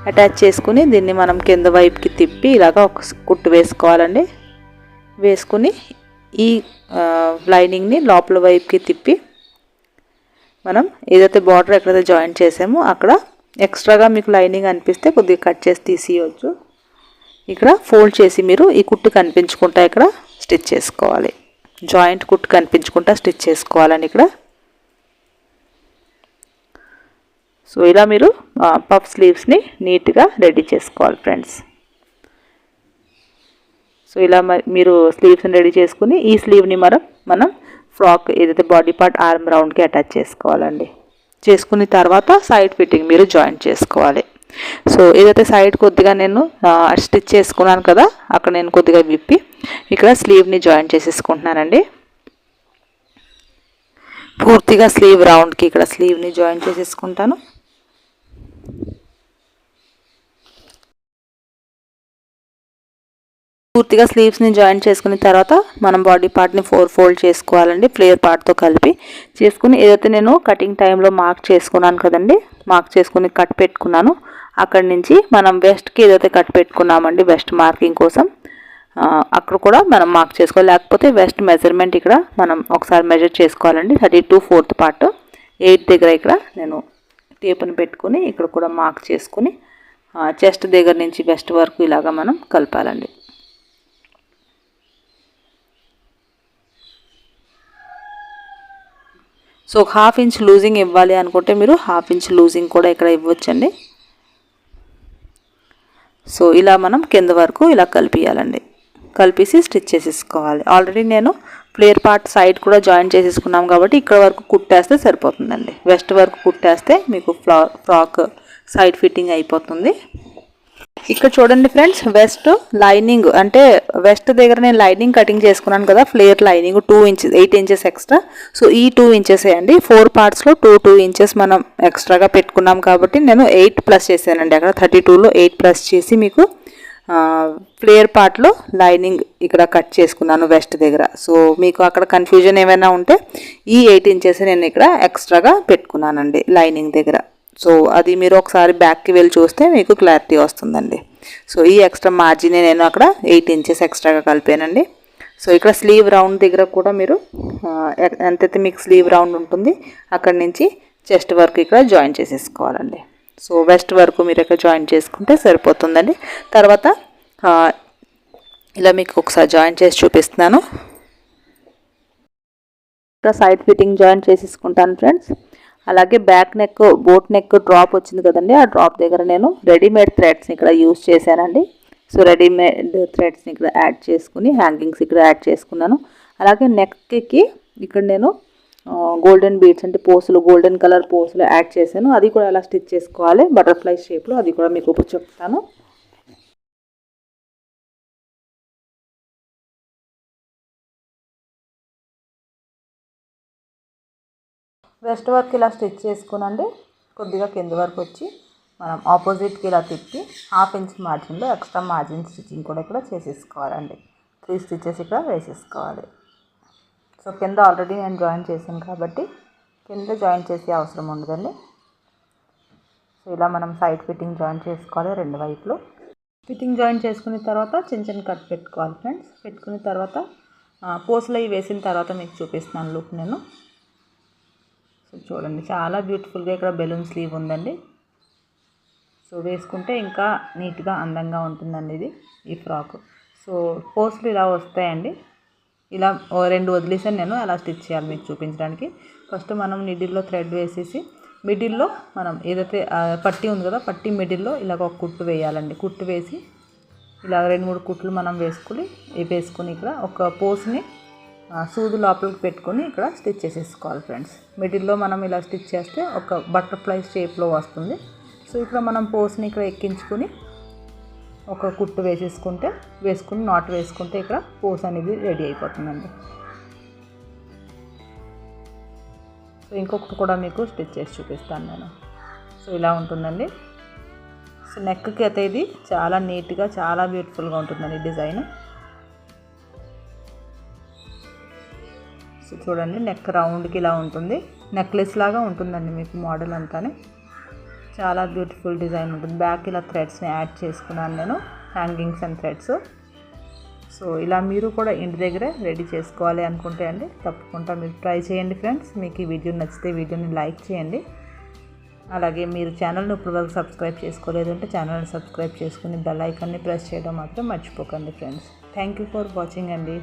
అటాచ్ చేసుకుని దీన్ని మనం కింద వైపుకి తిప్పి ఇలాగ ఒక కుట్టు వేసుకోవాలండి. వేసుకుని ఈ లైనింగ్ని లోపల వైపుకి తిప్పి మనం ఏదైతే బార్డర్ ఎక్కడైతే జాయిన్ చేసామో అక్కడ ఎక్స్ట్రాగా మీకు లైనింగ్ అనిపిస్తే కొద్దిగా కట్ చేసి తీసేయచ్చు. ఇక్కడ ఫోల్డ్ చేసి మీరు ఈ కుట్టు కనిపించుకుంటా ఇక్కడ స్టిచ్ చేసుకోవాలి. జాయింట్ కుట్టు కనిపించుకుంటా స్టిచ్ చేసుకోవాలండి ఇక్కడ. సో ఇలా మీరు పఫ్ స్లీవ్స్ని నీట్గా రెడీ చేసుకోవాలి ఫ్రెండ్స్. సో ఇలా మీరు స్లీవ్స్ని రెడీ చేసుకుని ఈ స్లీవ్ని మనం ఫ్రాక్ ఏదైతే బాడీ పార్ట్ ఆర్మ్ రౌండ్కి అటాచ్ చేసుకోవాలండి. చేసుకున్న తర్వాత సైడ్ ఫిట్టింగ్ మీరు జాయింట్ చేసుకోవాలి. సో ఏదైతే సైడ్ కొద్దిగా నేను స్టిచ్ చేసుకున్నాను కదా, అక్కడ నేను కొద్దిగా విప్పి ఇక్కడ స్లీవ్ని జాయింట్ చేసేసుకుంటున్నానండి. పూర్తిగా స్లీవ్ రౌండ్కి ఇక్కడ స్లీవ్ని జాయింట్ చేసేసుకుంటాను. పూర్తిగా స్లీవ్స్ని జాయిన్ చేసుకున్న తర్వాత మనం బాడీ పార్ట్ని 4 ఫోల్డ్ చేసుకోవాలండి, ఫ్లేర్ పార్ట్తో కలిపి చేసుకుని ఏదైతే నేను కటింగ్ టైంలో మార్క్ చేసుకున్నాను కదండి, మార్క్ చేసుకుని కట్ పెట్టుకున్నాను. అక్కడి నుంచి మనం వెస్ట్కి ఏదైతే కట్ పెట్టుకున్నామండి వెస్ట్ మార్కింగ్ కోసం అక్కడ కూడా మనం మార్క్ చేసుకోవాలి. లేకపోతే వెస్ట్ మెజర్మెంట్ ఇక్కడ మనం ఒకసారి మెజర్ చేసుకోవాలండి. 32/4 పార్ట్ 8 దగ్గర ఇక్కడ నేను టేప్ని పెట్టుకుని ఇక్కడ కూడా మార్క్ చేసుకుని చెస్ట్ దగ్గర నుంచి వెస్ట్ వరకు ఇలాగా మనం కలపాలండి. సో 1/2 ఇంచ్ లూజింగ్ ఇవ్వాలి అనుకుంటే మీరు 1/2 ఇంచ్ లూజింగ్ కూడా ఇక్కడ ఇవ్వచ్చండి. సో ఇలా మనం కింద వరకు ఇలా కలిపియాలండి. కలిపేసి స్టిచ్ చేసేసుకోవాలి. ఆల్రెడీ నేను ఫ్లేర్ పార్ట్ సైడ్ కూడా జాయిన్ చేసేసుకున్నాం కాబట్టి ఇక్కడ వరకు కుట్టేస్తే సరిపోతుందండి. వెస్ట్ వరకు కుట్టేస్తే మీకు ఫ్రాక్ సైడ్ ఫిట్టింగ్ అయిపోతుంది. ఇక్కడ చూడండి ఫ్రెండ్స్, వెస్ట్ లైనింగ్ అంటే వెస్ట్ దగ్గర నేను లైనింగ్ కటింగ్ చేసుకున్నాను కదా, flare lining 2 inches 8 inches extra. So ఈ 2 ఇంచెస్ అండి 4 పార్ట్స్లో 2 ఇంచెస్ మనం ఎక్స్ట్రాగా పెట్టుకున్నాం కాబట్టి నేను 8 ప్లస్ చేశానండి. అక్కడ 32లో 8 ప్లస్ చేసి మీకు ఫ్లేర్ పార్ట్లో లైనింగ్ ఇక్కడ కట్ చేసుకున్నాను వెస్ట్ దగ్గర. సో మీకు అక్కడ కన్ఫ్యూజన్ ఏమైనా ఉంటే ఈ 8 ఇంచెస్ నేను ఇక్కడ ఎక్స్ట్రాగా పెట్టుకున్నానండి లైనింగ్ దగ్గర. సో అది మీరు ఒకసారి బ్యాక్కి వెళ్ళి చూస్తే మీకు క్లారిటీ వస్తుందండి. సో ఈ ఎక్స్ట్రా మార్జిన్ నేను అక్కడ 8 ఇంచెస్ ఎక్స్ట్రాగా కలిపానండి. సో ఇక్కడ స్లీవ్ రౌండ్ దగ్గర కూడా మీరు ఎంతైతే మీకు స్లీవ్ రౌండ్ ఉంటుంది అక్కడి నుంచి చెస్ట్ వరకు ఇక్కడ జాయిన్ చేసేసుకోవాలండి. సో వెస్ట్ వరకు మీరు ఇక్కడ జాయిన్ చేసుకుంటే సరిపోతుందండి. తర్వాత ఇలా మీకు ఒకసారి జాయిన్ చేసి చూపిస్తున్నాను. ఇక్కడ సైడ్ ఫిట్టింగ్ జాయిన్ చేసేసుకుంటాను ఫ్రెండ్స్. అలాగే back neck boat neck drop వచ్చింది కదండి, ఆ డ్రాప్ దగ్గర నేను రెడీమేడ్ థ్రెడ్స్ని ఇక్కడ యూజ్ చేశానండి. సో రెడీమేడ్ థ్రెడ్స్ని ఇక్కడ యాడ్ చేసుకుని హ్యాంగింగ్స్ ఇక్కడ యాడ్ చేసుకున్నాను. అలాగే నెక్కి ఇక్కడ నేను గోల్డెన్ బీడ్స్ అంటే పోసులు, గోల్డెన్ కలర్ పోసులు యాడ్ చేశాను. అది కూడా ఎలా స్టిచ్ చేసుకోవాలి బటర్ఫ్లై షేప్లో, అది కూడా మీకు ఇప్పుడు చెప్తాను. వెస్ట్ వరకు ఇలా స్టిచ్ చేసుకునండి. కొద్దిగా కింద వరకు వచ్చి మనం ఆపోజిట్కి ఇలా తిప్పి 1/2 ఇంచ్ మార్జిన్లో ఎక్స్ట్రా మార్జిన్ స్టిచ్చింగ్ కూడా ఇక్కడ చేసేసుకోవాలండి. 3 స్టిచెస్ ఇక్కడ వేసేసుకోవాలి. సో కింద ఆల్రెడీ నేను జాయిన్ చేశాను కాబట్టి కింద జాయిన్ చేసే అవసరం ఉండదండి. సో ఇలా మనం సైడ్ ఫిట్టింగ్ జాయిన్ చేసుకోవాలి 2 వైపులు. ఫిట్టింగ్ జాయిన్ చేసుకున్న తర్వాత చిన్న చిన్న కట్ పెట్టుకోవాలి ఫ్రెండ్స్. పెట్టుకున్న తర్వాత పోస్లు అవి వేసిన తర్వాత మీకు చూపిస్తున్నాను లుక్ నేను. సో చూడండి చాలా బ్యూటిఫుల్గా ఇక్కడ బెలూన్ స్లీవ్ ఉందండి. సో వేసుకుంటే ఇంకా నీట్గా అందంగా ఉంటుందండి ఈ ఫ్రాక్. సో పోస్లు ఇలా వస్తాయండి. ఇలా 2 వదిలేసాను నేను ఎలా స్టిచ్ చేయాలి మీకు చూపించడానికి. ఫస్ట్ మనం నీడిల్లో థ్రెడ్ వేసేసి మిడిల్లో మనం ఏదైతే పట్టీ ఉంది కదా, పట్టీ మిడిల్లో ఇలాగ ఒక కుట్టు వేయాలండి. కుట్టు వేసి ఇలా 2-3 కుట్లు మనం వేసుకుని ఇక్కడ ఒక పోస్ని సూది లోపలికి పెట్టుకొని ఇక్కడ స్టిచ్ చేసేసుకోవాలి ఫ్రెండ్స్. మిడిల్లో మనం ఇలా స్టిచ్ చేస్తే ఒక బటర్ఫ్లై షేప్లో వస్తుంది. సో ఇక్కడ మనం పోస్ని ఇక్కడ ఎక్కించుకొని ఒక కుట్టు వేసుకుని నాట్ వేసుకుంటే ఇక్కడ పోస్ అనేది రెడీ అయిపోతుందండి. సో ఇంకొకటి కూడా మీకు స్టిచ్ చేసి చూపిస్తాను నేను. సో ఇలా ఉంటుందండి. సో నెక్కి అయితే ఇది చాలా నీట్గా చాలా బ్యూటిఫుల్గా ఉంటుందండి డిజైన్. సో చూడండి నెక్ రౌండ్కి ఇలా ఉంటుంది, నెక్లెస్ లాగా ఉంటుందండి మీకు మోడల్ అంతానే. చాలా బ్యూటిఫుల్ డిజైన్ ఉంటుంది. బ్యాక్ ఇలా థ్రెడ్స్ని యాడ్ చేసుకున్నాను నేను, హ్యాంగింగ్స్ అండ్ థ్రెడ్స్. సో ఇలా మీరు కూడా ఇంటి దగ్గరే రెడీ చేసుకోవాలి అనుకుంటే అండి తప్పకుండా మీరు ట్రై చేయండి ఫ్రెండ్స్. మీకు ఈ వీడియో నచ్చితే వీడియోని లైక్ చేయండి. అలాగే మీరు ఛానల్ని ఇప్పటివరకు సబ్స్క్రైబ్ చేసుకోలేదు అంటే ఛానల్ని సబ్స్క్రైబ్ చేసుకుని బెల్ ఐకాన్ని ప్రెస్ చేయడం మాత్రం మర్చిపోకండి friends. Thank you for watching అండి.